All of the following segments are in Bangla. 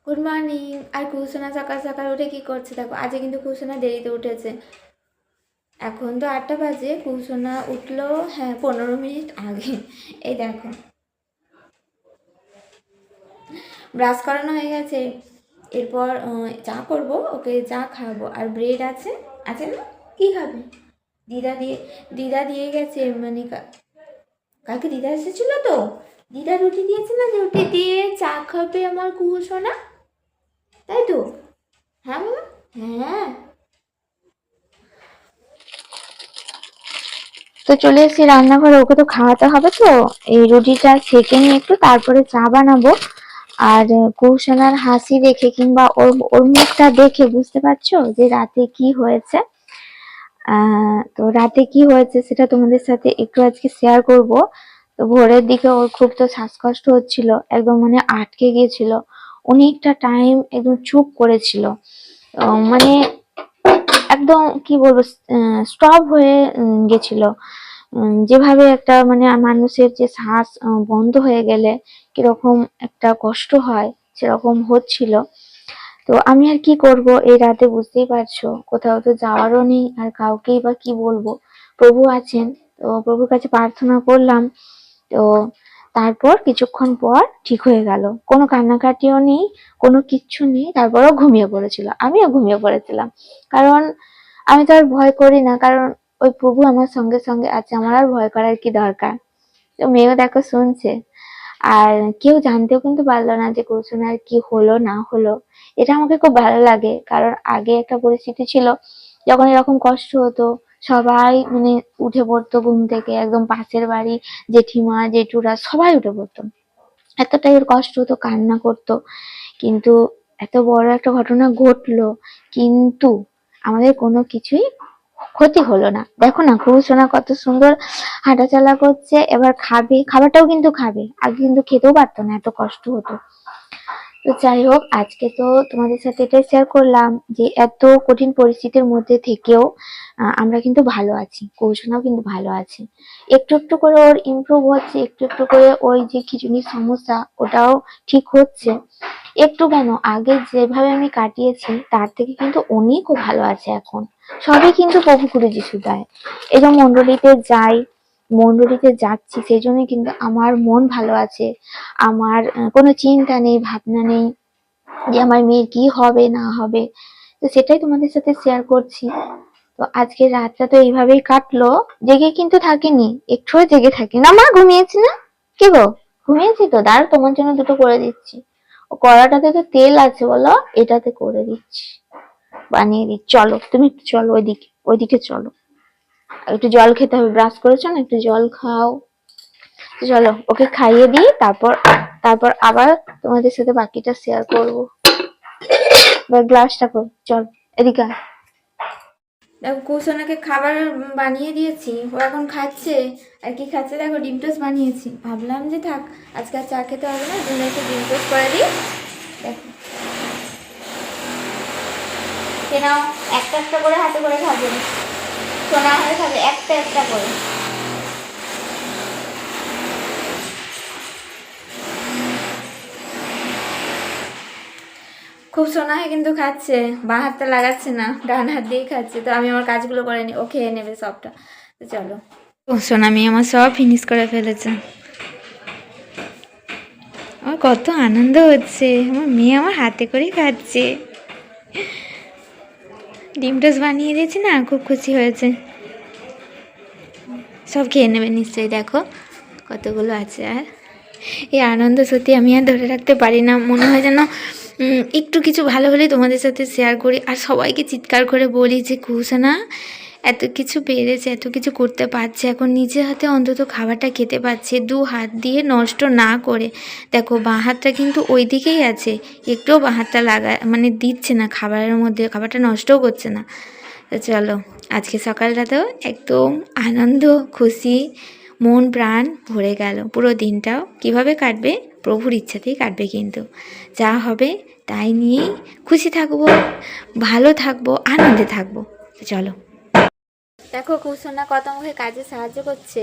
Good morning. আর কুসুনা সকাল সকাল উঠে কি করছে দেখো, আজকে কিন্তু কুসুনা দেরিতে উঠেছে। এখন তো 8টা বাজে, কুসুনা উঠলো হ্যাঁ 15 মিনিট আগে। এই দেখো ব্রাশ করানো হয়ে গেছে। এরপর চা করব, ওকে চা খাওয়াবো। আর ব্রেড আছে, আছে না? কি খাবে? দিদা দিয়ে দিদা দিয়ে গেছে, মানে কালকে দিদা এসেছিল তো, দিদা রুটি দিয়েছে না, রুটি দিয়ে চা খাবে আমার কুসুনা, তাই তো? হ্যাঁ বাবা, হ্যাঁ। তো চলে এসেছি রান্নাঘরে, ওকে তো খাওয়াতে হবে। তো এই রুটিটা সেঁকে নিয়ে একটু তারপরে চা বানাবো। আর কৌশলার হাসি দেখে কিংবা ওর ওর মুখটা দেখে বুঝতে পারছো যে রাতে কি হয়েছে। তো রাতে কি হয়েছে সেটা তোমাদের সাথে একটু আজকে শেয়ার করব। তো ভোরের দিকে ওর খুব তো শ্বাসকষ্ট হচ্ছিল, একদম মানে আটকে গিয়েছিল, অনেকটা টাইম একদম চুপ করেছিল। মানে একদম কি বলবো, স্টপ হয়ে গেছিল। যেভাবে একটা মানে মানুষের যে শ্বাস বন্ধ হয়ে গেলে কিরকম একটা কষ্ট হয়, সেরকম হচ্ছিল। তো আমি আর কি করব, এই রাতে বুঝতেই পারছো কোথাও তো যাওয়ারও নেই, আর কাউকেই বা কি বলবো। প্রভু আছেন, তো প্রভুর কাছে প্রার্থনা করলাম। তো তারপর কিছুক্ষণ পর ঠিক হয়ে গেল, কোনো কান্নাকাটিও নেই, কোনো কিচ্ছু নেই। তারপরও ঘুমিয়ে পড়েছিল, আমিও ঘুমিয়ে পড়েছিলাম। কারণ আমি তো আর ভয় করি না, কারণ ওই প্রভু আমার সঙ্গে সঙ্গে আছে, আমার আর ভয় করার কি দরকার। তো মেয়েও দেখো শুনছে। আর কেউ জানতেও কিন্তু পারলো না যে কুসুমের কি হলো না হলো। এটা আমাকে খুব ভালো লাগে, কারণ আগে একটা পরিস্থিতি ছিল যখন এরকম কষ্ট হতো, সবাই মানে উঠে পড়তো ঘুম থেকে, একদম পাশের বাড়ি জেঠিমা জেঠুরা সবাই উঠে পড়তো, এতটাই ওর কষ্ট হতো, কান্না করতো। কিন্তু এত বড় একটা ঘটনা ঘটলো, কিন্তু আমাদের কোনো কিছুই ক্ষতি হলো না। দেখো না কুসুমা কত সুন্দর হাঁটাচলা করছে, এবার খাবে, খাবারটাও কিন্তু খাবে, আগে কিন্তু খেতেও পারতো না, এত কষ্ট হতো। তো যাই হোক, আজকে তো তোমাদের সাথে এটাই শেয়ার করলাম যে এত কঠিন পরিস্থিতির মধ্যে থেকেও আমরা কিন্তু ভালো আছি, কৌশনাও কিন্তু ভালো আছে। একটু একটু করে ওর ইমপ্রুভ হচ্ছে, একটু একটু করে ওই যে খিচুড়ির সমস্যা ওটাও ঠিক হচ্ছে। একটু কেন, আগে যেভাবে আমি কাটিয়েছি তার থেকে কিন্তু অনেকও ভালো আছে এখন। সবই কিন্তু প্রভু গুরু যিশু দেয়। এই যে মন্ডলীতে যাই, মন্ডলীতে যাচ্ছি, সেই জন্য কিন্তু আমার মন ভালো আছে। আমার কোনো চিন্তা নেই, ভাবনা নেই যে আমার মেয়ের কি হবে না হবে। তো সেটাই তোমাদের সাথে শেয়ার করছি। তো আজকে রাতটা তো এইভাবেই কাটলো। জেগে কিন্তু থাকিনি, একটুও জেগে থাকি না। মা ঘুমিয়েছি না? কি গো, ঘুমিয়েছি তো? দাঁড়াও তোমার জন্য দুটো করে দিচ্ছি। ও কড়াটাতে তো তেল আছে বলো, এটাতে করে দিচ্ছি, বানিয়ে দিচ্ছি। চলো তুমি একটু চলো, ওইদিকে ওইদিকে চলো। একটু জল খেতে হবে, ব্রাশ করেছো না, একটু জল খাও। চলো ওকে খাইয়ে দিই, তারপর তারপর আবার তোমাদের সাথে বাকিটা শেয়ার করবো। গ্লাসটা কই, চল এদিকে আয়। দেখো কুসোনাকে খাবার বানিয়ে দিয়েছি, ও এখন খাচ্ছে। আর কি খাচ্ছে দেখো, ডিম টোস্ট বানিয়েছি। ভাবলাম যে থাক, আজকে আর চা খেতে হবে না, জন্য একটু ডিম টোস্ট করে দিই। দেখো সে নাও, একটা একটা করে হাতে করে খাবে, সোনা হয়ে খাবে একটা একটা করে। খুব সোনায় কিন্তু খাচ্ছে, বাঁ হাতটা লাগাচ্ছে না, ডান হাত দিয়েই খাচ্ছে। তো আমি আমার কাজগুলো করে নিই, ও খেয়ে নেবে সবটা। তো চলো। ও সোনা মেয়ে আমার সব ফিনিশ করে ফেলেছে। আমার কত আনন্দ হচ্ছে, আমার মেয়ে আমার হাতে করেই খাচ্ছে। ডিম টোস্ট বানিয়ে দিয়েছি না, খুব খুশি হয়েছে। সব খেয়ে নেবে নিশ্চয়ই, দেখো কতগুলো আছে। আর এই আনন্দ সত্যি আমি আর ধরে রাখতে পারি না, মনে হয় যেন একটু কিছু ভালো হলেই তোমাদের সাথে শেয়ার করি, আর সবাইকে চিৎকার করে বলি যে কুসুনা এত কিছু পেরেছে, এত কিছু করতে পারছে, এখন নিজে হাতে অন্তত খাবারটা খেতে পারছে, দু হাত দিয়ে নষ্ট না করে। দেখো বাঁ হাতটা কিন্তু ওই দিকেই আছে, একটুও বাঁ হাতটা মানে দিচ্ছে না খাবারের মধ্যে, খাবারটা নষ্টও করছে না। তো চলো, আজকে সকালটাতেও একদম আনন্দ খুশি, মন প্রাণ ভরে গেল। পুরো দিনটাও কিভাবে কাটবে, প্রভুর ইচ্ছাতেই কাটবে, কিন্তু যা হবে তাই নিয়েই খুশি থাকবো, ভালো থাকবো, আনন্দে থাকবো। চলো দেখো কুসুনা কত মুখে কাজে সাহায্য করছে।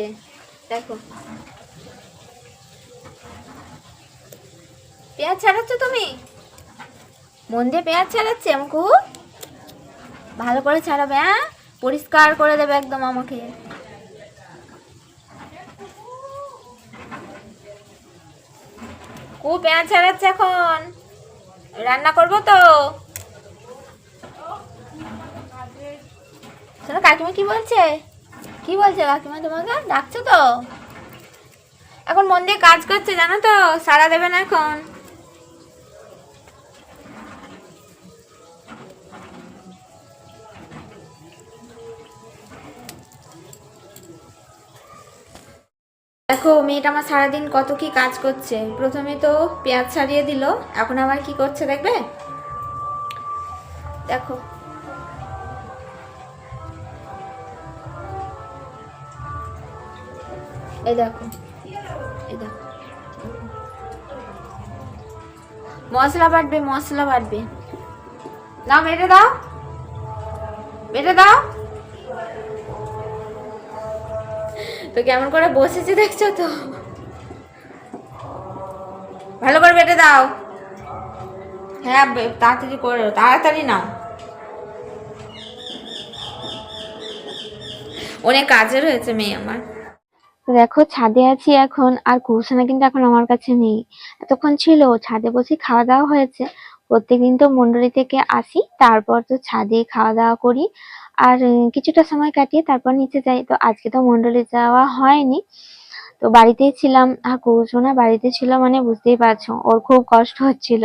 দেখো পেঁয়াজ ছাড়াচ্ছ তুমি, মন দিয়ে পেঁয়াজ ছাড়াচ্ছে আমাকে, ভালো করে ছাড়াবে, হ্যাঁ, পরিষ্কার করে দেবে একদম আমাকে। ও পেঁয়াজ ছাড়াচ্ছে, এখন রান্না করবো তো। শোনো কাকিমা কি বলছে, কি বলছে কাকিমা তোমাকে, ডাকছো তো? এখন মন দিয়ে কাজ করছে জানো তো, সাড়া দেবে না এখন। দেখো মেয়েটা আমার সারাদিন কত কি কাজ করছে। প্রথমে তো পেঁয়াজ ছাড়িয়ে দিল, এখন আবার কি করছে দেখবে, দেখো। এই দেখো, এই দেখো, মশলা বাটবে, মশলা বাটবে। দাও বেটে দাও, বেটে দাও। তো কেমন করে বসেছে দেখছো তো, ভালো করে বেটে দাও। হ্যাঁ তাড়াতাড়ি করে, তাড়াতাড়ি নাও, অনেক কাজের হয়েছে মেয়ে আমার। দেখো ছাদে আছি এখন, আর কুসুনা কিন্তু এখন আমার কাছে নেই, এতক্ষণ ছিল ছাদে বসে খাওয়া দাওয়া হয়েছে। প্রত্যেকদিন তো মন্ডলী থেকে আসি, তারপর তো ছাদে খাওয়া দাওয়া করি, আর কিছুটা সময় কাটিয়ে তারপর নিচে যাই। তো আজকে তো মন্ডলী যাওয়া হয়নি, তো বাড়িতেই ছিলাম। আর কুসুনা বাড়িতে ছিল মানে বুঝতেই পারছো ওর খুব কষ্ট হচ্ছিল।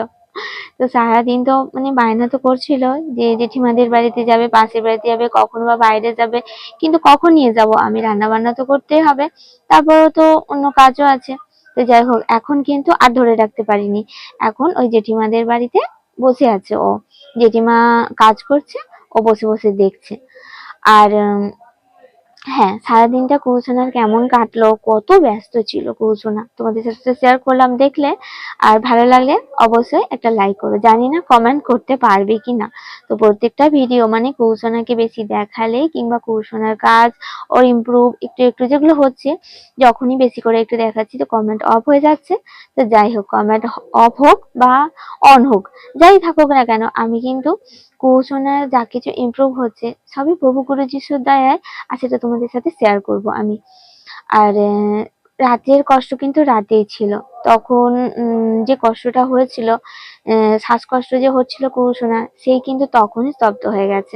তো সারাদিন তো মানে বায়না তো করছিল যে জেঠিমাদের বাড়িতে যাবে, পাশের বাড়িতে যাবে, কখনো বা বাইরে যাবে, কিন্তু কখন নিয়ে যাব, আমি রান্না বান্না তো করতেই হবে, তারপরেও তো অন্য কাজও আছে। তো যাই হোক এখন কিন্তু আর ধরে রাখতে পারিনি, এখন ওই জেঠিমাদের বাড়িতে বসে আছে ও, জেঠিমা কাজ করছে, ও বসে বসে দেখছে। আর হ্যাঁ, সারাদিনটা কুসুনার কেমন কাটলো, কত ব্যস্ত ছিল কুসুনা, তোমাদের সাথে শেয়ার করলাম। দেখলে আর ভালো লাগলে অবশ্যই একটা লাইক করো, জানি না কমেন্ট করতে পারবে কিনা। তো প্রত্যেকটা ভিডিও মানে কুসুনাকে বেশি দেখালে কিংবা কুসুনার কাজ ওর ইমপ্রুভ একটু একটু যেগুলো হচ্ছে, যখনই বেশি করে একটু দেখাচ্ছি তো কমেন্ট অফ হয়ে যাচ্ছে। তো যাই হোক, কমেন্ট অফ হোক বা অন হোক, যাই থাকুক না কেন, আমি কিন্তু কুসুনার যা কিছু ইমপ্রুভ হচ্ছে সবই প্রভু গুরু যিশুর দয়ায়, আর সেটা তোমাদের সাথে শেয়ার করব আমি। আর রাতের কষ্ট কিন্তু রাতেই ছিল, তখন যে কষ্টটা হয়েছিল, শ্বাসকষ্ট যে হচ্ছিল কুসুনার, সেই কিন্তু তখনই স্তব্ধ হয়ে গেছে।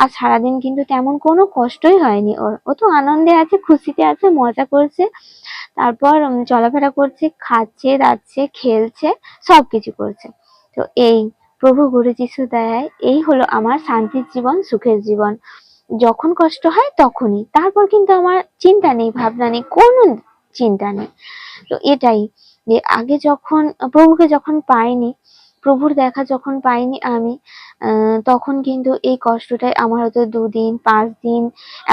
আর সারাদিন কিন্তু তেমন কোনো কষ্টই হয়নি ওর, ও তো আনন্দে আছে, খুশিতে আছে, মজা করছে, তারপর চলাফেরা করছে, খাচ্ছে, দাচ্ছে, খেলছে, সবকিছু করছে। তো এই প্রভু গুরু যিশুর দয়ায় এই হলো আমার শান্তির জীবন, সুখের জীবন। যখন কষ্ট হয় তখনই, তারপর কিন্তু আমার চিন্তা নেই, ভাবনা নেই, কোনো চিন্তা নেই। তো এটাই, যে আগে যখন প্রভুকে যখন পাইনি, প্রভুর দেখা যখন পাইনি আমি, তখন কিন্তু এই কষ্টটাই আমার হয়তো 2 দিন 5 দিন,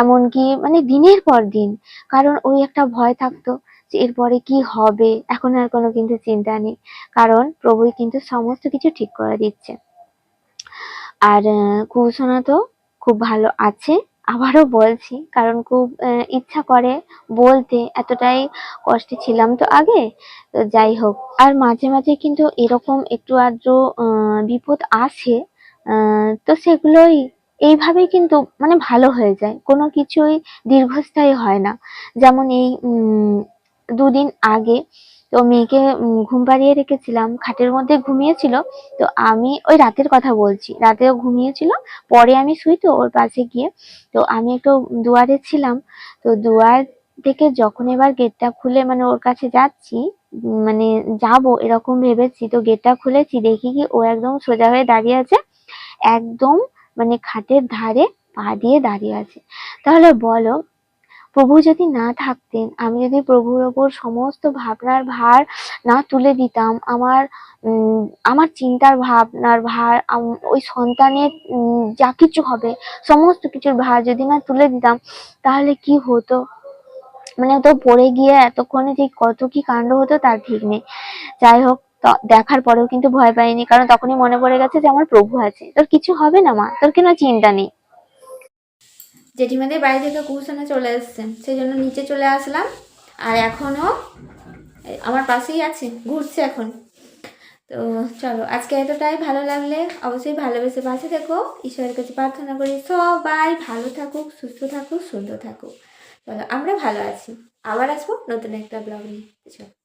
এমনকি মানে দিনের পর দিন, কারণ ওই একটা ভয় থাকতো যে এরপরে কি হবে। এখন আর কোনো কিন্তু চিন্তা নেই, কারণ প্রভুই কিন্তু সমস্ত কিছু ঠিক করে দিচ্ছে। আর কুসুনা তো খুব ভালো আছে, আবারও বলছি, কারণ খুব ইচ্ছা করে বলতে, এতটাই কষ্টে ছিলাম তো আগে। তো যাই হোক, আর মাঝে মাঝে কিন্তু এরকম একটু আধটু বিপদ আসে, তো সেগুলোই এইভাবেই কিন্তু মানে ভালো হয়ে যায়, কোনো কিছুই দীর্ঘস্থায়ী হয় না। যেমন এই 2 দিন আগে তো মেয়েকে ঘুম পাড়িয়ে রেখেছিলাম, খাটের মধ্যে ঘুমিয়েছিল। তো আমি ওই রাতের কথা বলছি, রাতেও ঘুমিয়েছিল, পরে আমি শুই তো ওর পাশে গিয়ে, তো আমি একটু দুয়ারে ছিলাম, তো দুয়ার থেকে যখন এবার গেটটা খুলে মানে ওর কাছে যাচ্ছি, মানে যাব এরকম ভেবেছি, তো গেটটা খুলেছি, দেখি কি ও একদম সোজা হয়ে দাঁড়িয়ে আছে, একদম মানে খাটের ধারে পা দিয়ে দাঁড়িয়ে আছে। তাহলে বলো, প্রভু যদি না থাকতেন, আমি যদি প্রভুর ওপর সমস্ত ভাবনার ভার না তুলে দিতাম, আমার চিন্তার ভাবনার ভার, ওই সন্তানের যা কিছু হবে সমস্ত কিছুর ভার যদি না তুলে দিতাম, তাহলে কি হতো, মানে তো পড়ে গিয়ে এতক্ষণে যে কত কি কাণ্ড হতো তার ঠিক নেই। যাই হোক, দেখার পরেও কিন্তু ভয় পাইনি, কারণ তখনই মনে পড়ে গেছে যে আমার প্রভু আছে, তোর কিছু হবে না মা, তোর কোনো চিন্তা নেই। জেঠিমাদের বাড়ি থেকে কুসুনা চলে এসছে, সেই জন্য নিচে চলে আসলাম, আর এখনও আমার পাশেই আছে, ঘুরছে এখন। তো তো চলো আজকে এতটাই, ভালো লাগলে অবশ্যই ভালোবেসে পাশে থেকো। ঈশ্বরের কাছে প্রার্থনা করি সবাই ভালো থাকুক, সুস্থ থাকুক, সুন্দর থাকুক। চলো আমরা ভালো আছি, আবার আসবো নতুন একটা ব্লগ নিয়ে। চলো।